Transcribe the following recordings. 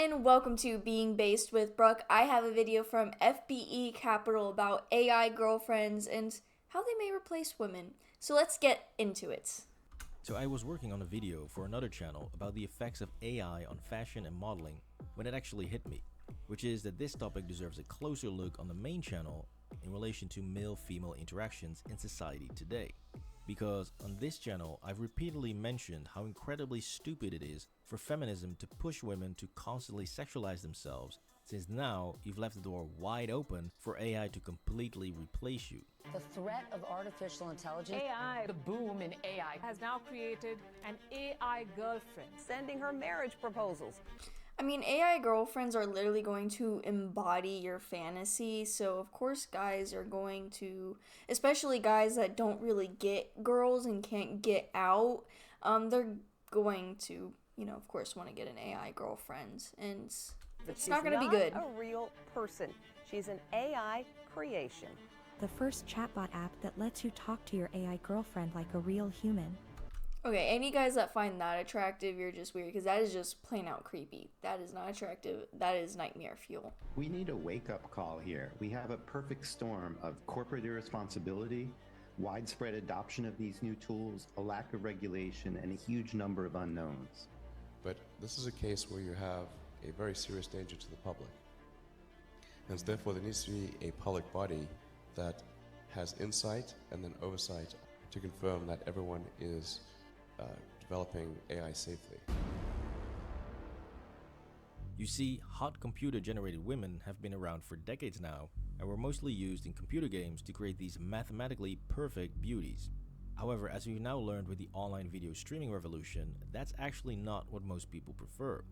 and welcome to Being Based with Brooke. I have a video from FBE Capital about AI girlfriends and how they may replace women. So let's get into it. So I was working on a video for another channel about the effects of AI on fashion and modeling when it actually hit me, which is that this topic deserves a closer look on the main channel in relation to male-female interactions in society today. Because on this channel, I've repeatedly mentioned how incredibly stupid it is for feminism to push women to constantly sexualize themselves, since now you've left the door wide open for AI to completely replace you. The threat of artificial intelligence, AI, the boom in AI, has now created an AI girlfriend, sending her marriage proposals. I mean, AI girlfriends are literally going to embody your fantasy, so of course guys are going to, especially guys that don't really get girls and can't get out, they're going to, of course want to get an AI girlfriend, and it's not going to be good. A real person. She's an AI creation. The first chatbot app that lets you talk to your AI girlfriend like a real human. Okay, any guys that find that attractive, you're just weird, because that is just plain out creepy. That is not attractive. That is nightmare fuel. We need a wake-up call here. We have a perfect storm of corporate irresponsibility, widespread adoption of these new tools, a lack of regulation, and a huge number of unknowns. But this is a case where you have a very serious danger to the public. And so therefore there needs to be a public body that has insight and then oversight to confirm that everyone is developing AI safely. You see, hot computer-generated women have been around for decades now and were mostly used in computer games to create these mathematically perfect beauties. However, as we've now learned with the online video streaming revolution, that's actually not what most people prefer.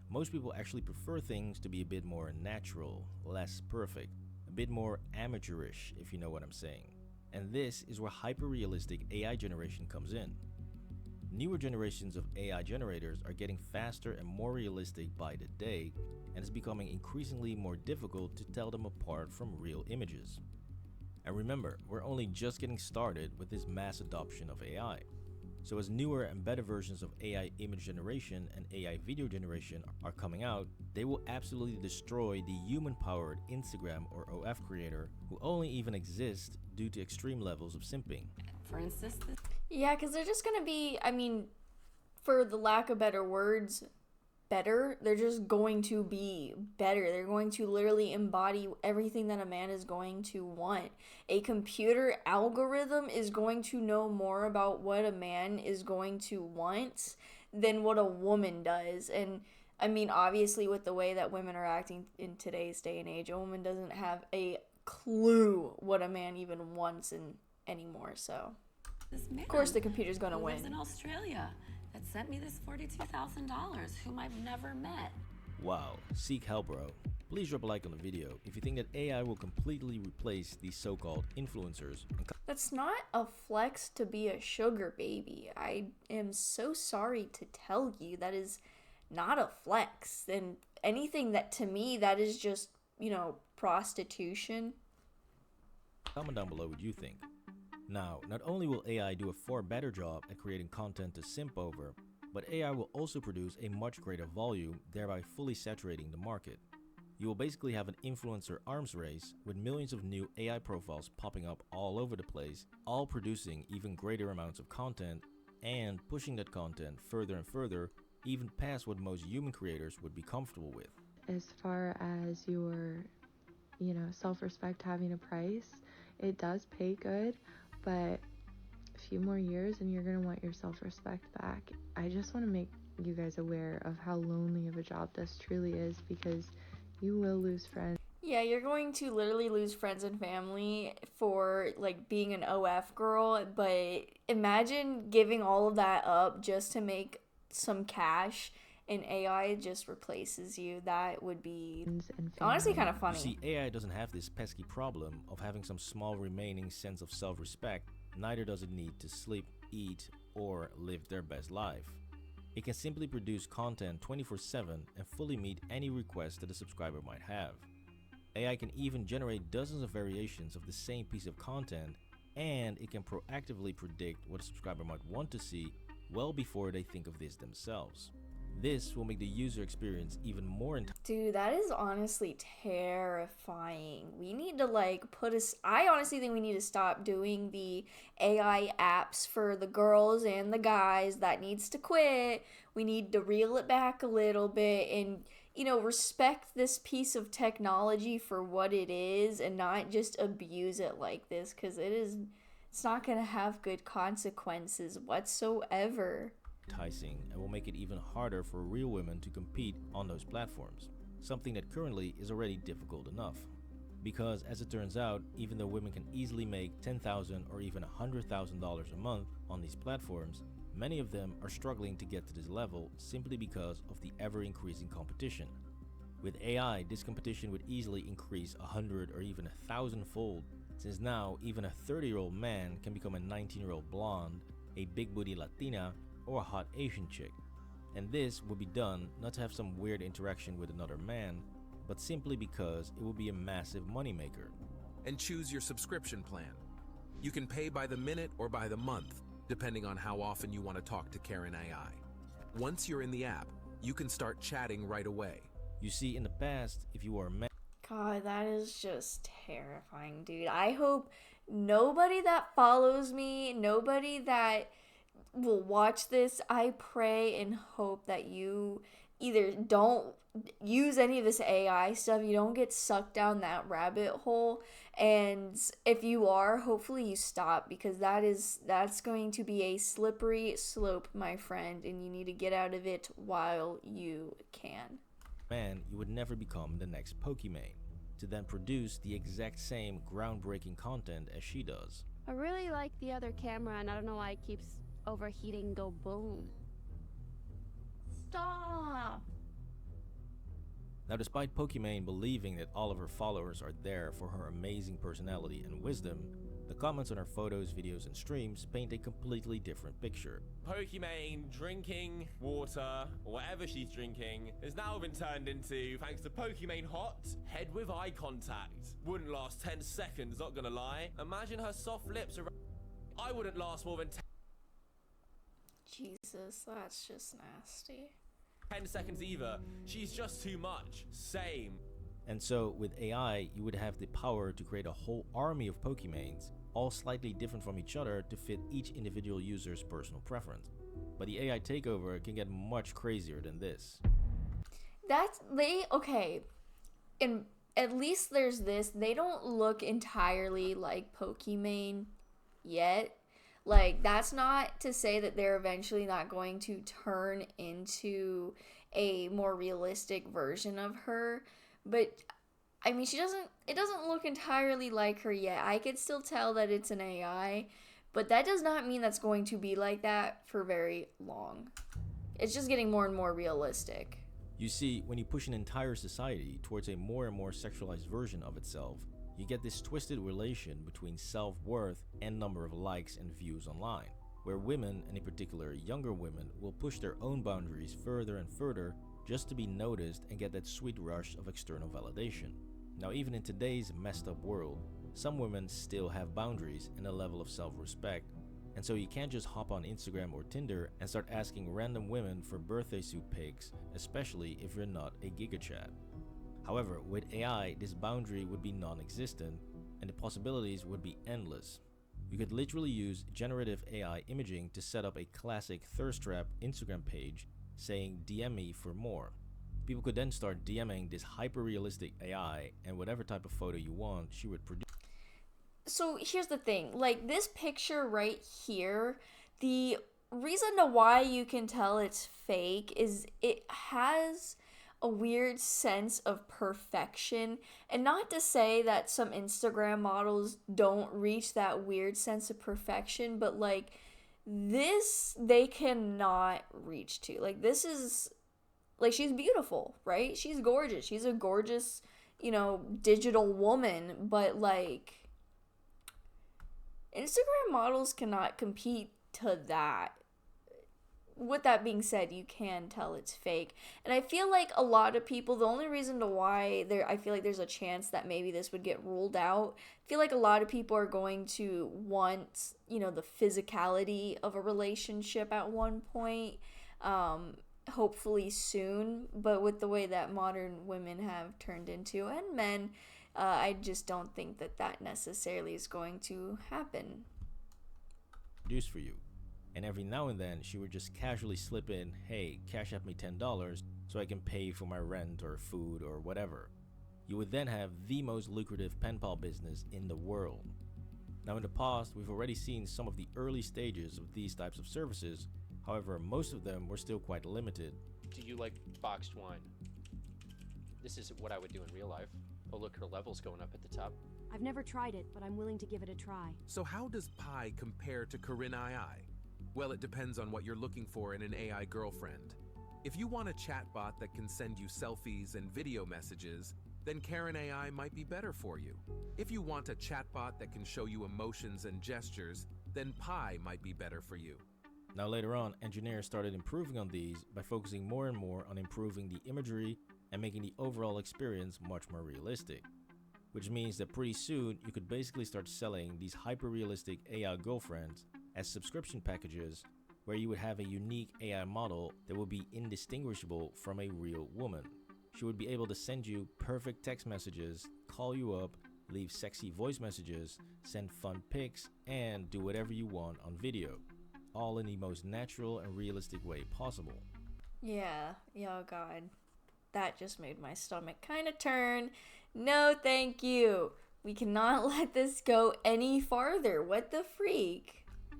Most people actually prefer things to be a bit more natural, less perfect, a bit more amateurish, if you know what I'm saying. And this is where hyper-realistic AI generation comes in. Newer generations of AI generators are getting faster and more realistic by the day, and it's becoming increasingly more difficult to tell them apart from real images. And remember, we're only just getting started with this mass adoption of AI. So as newer and better versions of AI image generation and AI video generation are coming out, they will absolutely destroy the human-powered Instagram or OF creator who only even exist due to extreme levels of simping. for instance, Yeah, because they're just going to be, for the lack of better words, better. They're just going to be better. They're going to literally embody everything that a man is going to want. A computer algorithm is going to know more about what a man is going to want than what a woman does. And obviously with the way that women are acting in today's day and age, a woman doesn't have a clue what a man even wants anymore. So this man, of course the computer's going to who lives win. in Australia, that sent me this $42,000, whom I've never met. Wow, seek help, bro. Please drop a like on the video if you think that AI will completely replace these so-called influencers. That's not a flex to be a sugar baby. I am so sorry to tell you that is not a flex. And anything that, to me, that is just, prostitution. Comment down below what you think. Now, not only will AI do a far better job at creating content to simp over, but AI will also produce a much greater volume, thereby fully saturating the market. You will basically have an influencer arms race with millions of new AI profiles popping up all over the place, all producing even greater amounts of content and pushing that content further and further, even past what most human creators would be comfortable with. As far as your, self-respect having a price, it does pay good, but a few more years and you're going to want your self-respect back. I just want to make you guys aware of how lonely of a job this truly is, because you will lose friends. Yeah, you're going to literally lose friends and family for being an OF girl, but imagine giving all of that up just to make some cash and AI just replaces you. That would be honestly kind of funny. You see, AI doesn't have this pesky problem of having some small remaining sense of self-respect, neither does it need to sleep, eat, or live their best life. It can simply produce content 24/7 and fully meet any request that a subscriber might have. AI can even generate dozens of variations of the same piece of content, and it can proactively predict what a subscriber might want to see well before they think of this themselves. This will make the user experience even more Dude, that is honestly terrifying. We need to I honestly think we need to stop doing the AI apps for the girls and the guys. That needs to quit. We need to reel it back a little bit and, respect this piece of technology for what it is and not just abuse it like this, because it's not going to have good consequences whatsoever. enticing and will make it even harder for real women to compete on those platforms, something that currently is already difficult enough. Because as it turns out, even though women can easily make $10,000 or even $100,000 a month on these platforms, many of them are struggling to get to this level simply because of the ever-increasing competition. With AI, this competition would easily increase 100 or even 1,000-fold, since now even a 30-year-old man can become a 19-year-old blonde, a big booty Latina, or a hot Asian chick. And this would be done not to have some weird interaction with another man, but simply because it will be a massive moneymaker. And choose your subscription plan. You can pay by the minute or by the month, depending on how often you want to talk to Karen AI. Once you're in the app, you can start chatting right away. You see, in the past, if you are a man, God, that is just terrifying, dude. I hope nobody that follows me, nobody that will watch this, I pray and hope that you either don't use any of this AI stuff, you don't get sucked down that rabbit hole, and if you are, hopefully you stop, because that's going to be a slippery slope, my friend, and you need to get out of it while you can. You would never become the next Pokimane, to then produce the exact same groundbreaking content as she does. I really like the other camera, and I don't know why it keeps overheating and go boom. Stop! Now, despite Pokimane believing that all of her followers are there for her amazing personality and wisdom, the comments on her photos, videos, and streams paint a completely different picture. Pokimane drinking water, or whatever she's drinking, has now been turned into, thanks to Pokimane Hot, head with eye contact. Wouldn't last 10 seconds, not gonna lie. Imagine her soft lips around. I wouldn't last more than Jesus, that's just nasty. 10 seconds either. She's just too much. Same. And so, with AI, you would have the power to create a whole army of Pokimanes, all slightly different from each other to fit each individual user's personal preference. But the AI takeover can get much crazier than this. And at least there's this, they don't look entirely like Pokimane yet. Like, that's not to say that they're eventually not going to turn into a more realistic version of her, but I mean, it doesn't look entirely like her yet. I could still tell that it's an AI, but that does not mean that's going to be like that for very long. It's just getting more and more realistic. You see, when you push an entire society towards a more and more sexualized version of itself, you get this twisted relation between self-worth and number of likes and views online, where women, and in particular younger women, will push their own boundaries further and further just to be noticed and get that sweet rush of external validation. Now, even in today's messed up world, some women still have boundaries and a level of self-respect, and so you can't just hop on Instagram or Tinder and start asking random women for birthday suit pics, especially if you're not a GigaChad. However, with AI, this boundary would be non-existent, and the possibilities would be endless. You could literally use generative AI imaging to set up a classic thirst trap Instagram page saying DM me for more. People could then start DMing this hyper-realistic AI, and whatever type of photo you want, she would produce. So here's the thing, like this picture right here, the reason to why you can tell it's fake is it has a weird sense of perfection, and not to say that some Instagram models don't reach that weird sense of perfection, but like this they cannot reach to. Like, this is like, she's beautiful, right? She's gorgeous. She's a gorgeous, digital woman, but like Instagram models cannot compete to that. With that being said, you can tell it's fake. And I feel like a lot of people, the only reason to why I feel like there's a chance that maybe this would get ruled out, I feel like a lot of people are going to want, the physicality of a relationship at one point. hopefully soon, but with the way that modern women have turned into, and men, I just don't think that that necessarily is going to happen. Produce for you. And every now and then she would just casually slip in, hey, cash up me $10 so I can pay for my rent or food or whatever. You would then have the most lucrative pen pal business in the world. Now in the past, we've already seen some of the early stages of these types of services. However, most of them were still quite limited. Do you like boxed wine? This is what I would do in real life. Oh look, her level's going up at the top. I've never tried it, but I'm willing to give it a try. So how does Pi compare to Corinne AI? Well, it depends on what you're looking for in an AI girlfriend. If you want a chatbot that can send you selfies and video messages, then Karen AI might be better for you. If you want a chatbot that can show you emotions and gestures, then Pi might be better for you. Now later on, engineers started improving on these by focusing more and more on improving the imagery and making the overall experience much more realistic. Which means that pretty soon you could basically start selling these hyper-realistic AI girlfriends as subscription packages where you would have a unique AI model that would be indistinguishable from a real woman. She would be able to send you perfect text messages, call you up, leave sexy voice messages, send fun pics, and do whatever you want on video. All in the most natural and realistic way possible. Yeah, oh god. That just made my stomach kind of turn. No, thank you. We cannot let this go any farther. What the freak?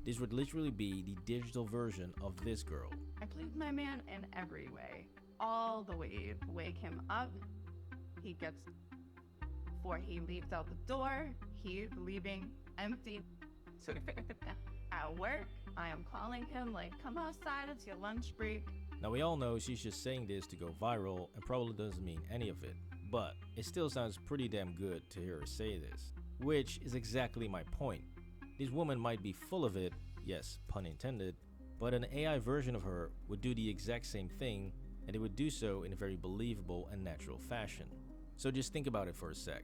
This would literally be the digital version of this girl. I please my man in every way. All the way. Wake him up. He gets... Before he leaves out the door, he's leaving empty. So at work, I am calling him like, come outside, it's your lunch break. Now we all know she's just saying this to go viral and probably doesn't mean any of it. But it still sounds pretty damn good to hear her say this. Which is exactly my point. This woman might be full of it, yes, pun intended, but an AI version of her would do the exact same thing, and it would do so in a very believable and natural fashion. So just think about it for a sec,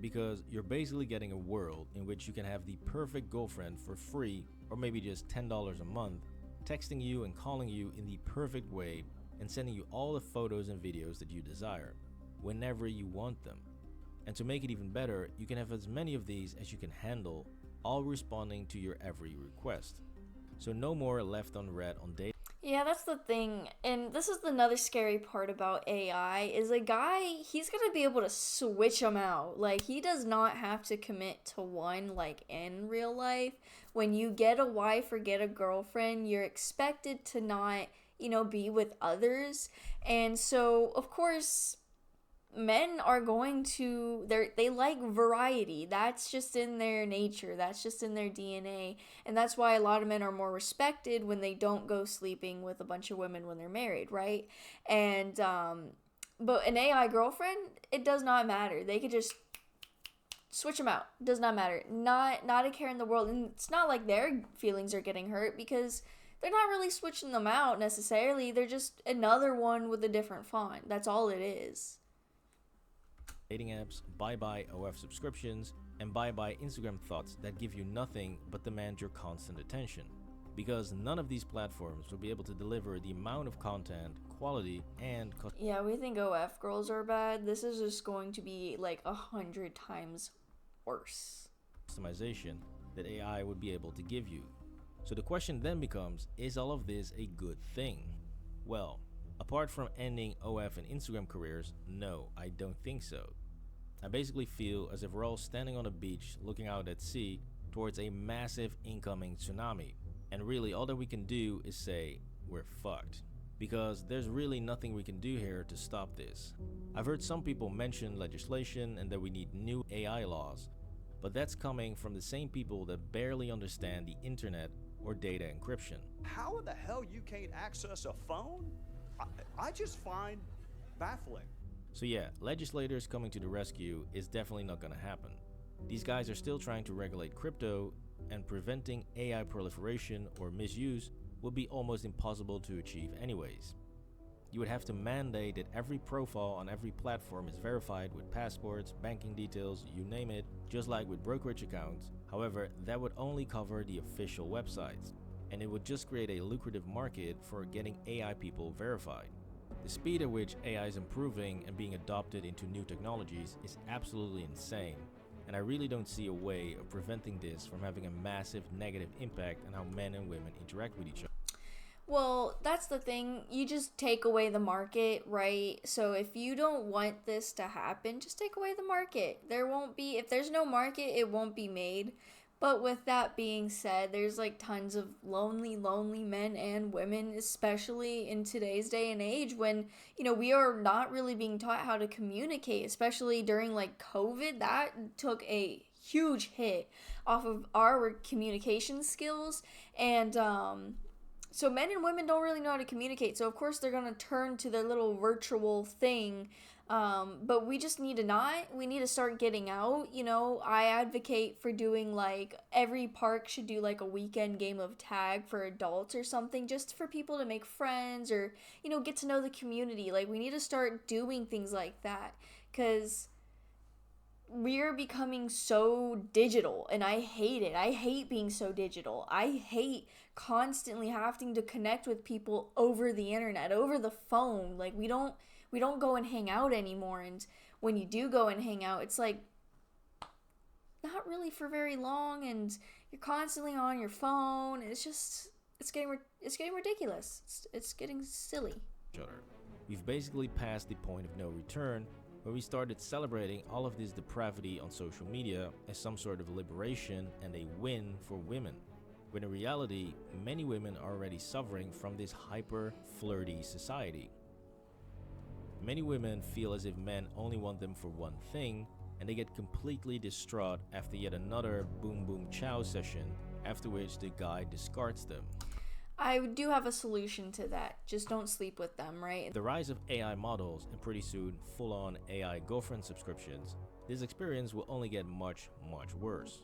because you're basically getting a world in which you can have the perfect girlfriend for free, or maybe just $10 a month, texting you and calling you in the perfect way, and sending you all the photos and videos that you desire, whenever you want them. And to make it even better, you can have as many of these as you can handle, all responding to your every request. So no more left unread on data. Yeah, that's the thing. And this is another scary part about AI, is a guy, he's going to be able to switch them out. Like, he does not have to commit to one like in real life. When you get a wife or get a girlfriend, you're expected to not, be with others. And so, of course, men are going to, they like variety. That's just in their nature. That's just in their DNA. And that's why a lot of men are more respected when they don't go sleeping with a bunch of women when they're married, right? And, but an AI girlfriend, it does not matter. They could just switch them out. It does not matter. Not a care in the world. And it's not like their feelings are getting hurt because they're not really switching them out necessarily. They're just another one with a different font. That's all it is. Dating apps, bye-bye OF subscriptions, and bye-bye Instagram thoughts that give you nothing but demand your constant attention. Because none of these platforms will be able to deliver the amount of content, quality, and yeah, we think OF girls are bad. This is just going to be like 100 times worse customization that AI would be able to give you. So the question then becomes, is all of this a good thing? Well, apart from ending OF and Instagram careers, no, I don't think so. I basically feel as if we're all standing on a beach looking out at sea towards a massive incoming tsunami. And really all that we can do is say, we're fucked. Because there's really nothing we can do here to stop this. I've heard some people mention legislation and that we need new AI laws. But that's coming from the same people that barely understand the internet or data encryption. How in the hell you can't access a phone? I just find baffling. So yeah, legislators coming to the rescue is definitely not gonna happen. These guys are still trying to regulate crypto, and preventing AI proliferation or misuse would be almost impossible to achieve anyways. You would have to mandate that every profile on every platform is verified with passports, banking details, you name it, just like with brokerage accounts. However, that would only cover the official websites. and it would just create a lucrative market for getting AI people verified. The speed at which AI is improving and being adopted into new technologies is absolutely insane, and I really don't see a way of preventing this from having a massive negative impact on how men and women interact with each other. Well, that's the thing. You just take away the market, right? So if you don't want this to happen, just take away the market. There won't be, if there's no market, it won't be made. But with that being said, there's like tons of lonely men and women, especially in today's day and age when, you know, we are not really being taught how to communicate, especially during like COVID. That took a huge hit off of our communication skills. And, so men and women don't really know how to communicate. So of course they're going to turn to their little virtual thing. But we just need to we need to start getting out. You know, I advocate for doing like every park should do like a weekend game of tag for adults or something, just for people to make friends or, you know, get to know the community. Like we need to start doing things like that, because we're becoming so digital and I hate it. I hate being so digital. I hate constantly having to connect with people over the internet, over the phone. Like we don't go and hang out anymore, and when you do go and hang out, it's like not really for very long, and you're constantly on your phone. It's getting ridiculous. It's getting silly. We've basically passed the point of no return, where we started celebrating all of this depravity on social media as some sort of liberation and a win for women, when in reality, many women are already suffering from this hyper flirty society. Many women feel as if men only want them for one thing, and they get completely distraught after yet another boom boom chow session, after which the guy discards them. I do have a solution to that. Just don't sleep with them, right? The rise of AI models and pretty soon full-on AI girlfriend subscriptions, this experience will only get much worse.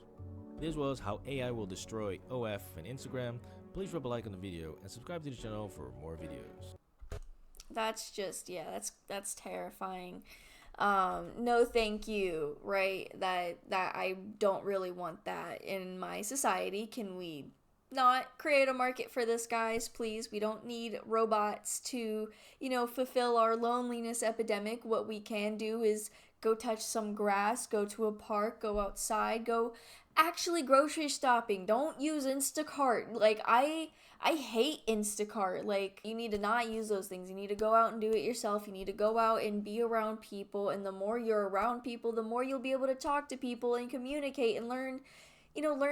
This was how AI will destroy OF and Instagram. Please drop a like on the video and subscribe to the channel for more videos. That's just, yeah, that's terrifying. No thank you, right? That I don't really want that in my society. Can we not create a market for this, guys, please? We don't need robots to, you know, fulfill our loneliness epidemic. What we can do is go touch some grass, go to a park, go outside, go actually grocery shopping. Don't use Instacart. Like, I hate Instacart. Like, you need to not use those things. You need to go out and do it yourself. You need to go out and be around people, and the more you're around people, the more you'll be able to talk to people and communicate and learn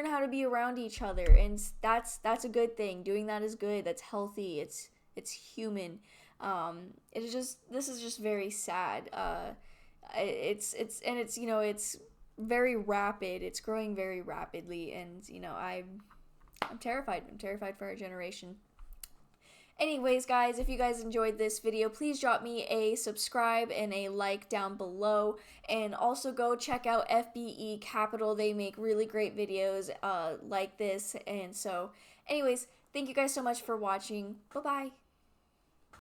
how to be around each other. And that's a good thing. Doing that is good. That's healthy. It's human. This is just very sad. It's you know, it's very rapid. It's growing very rapidly, and you know, I'm terrified. I'm terrified for our generation. Anyways, guys, if you guys enjoyed this video, please drop me a subscribe and a like down below, and also go check out FBE Capital. They make really great videos like this. And so anyways, thank you guys so much for watching. Bye bye.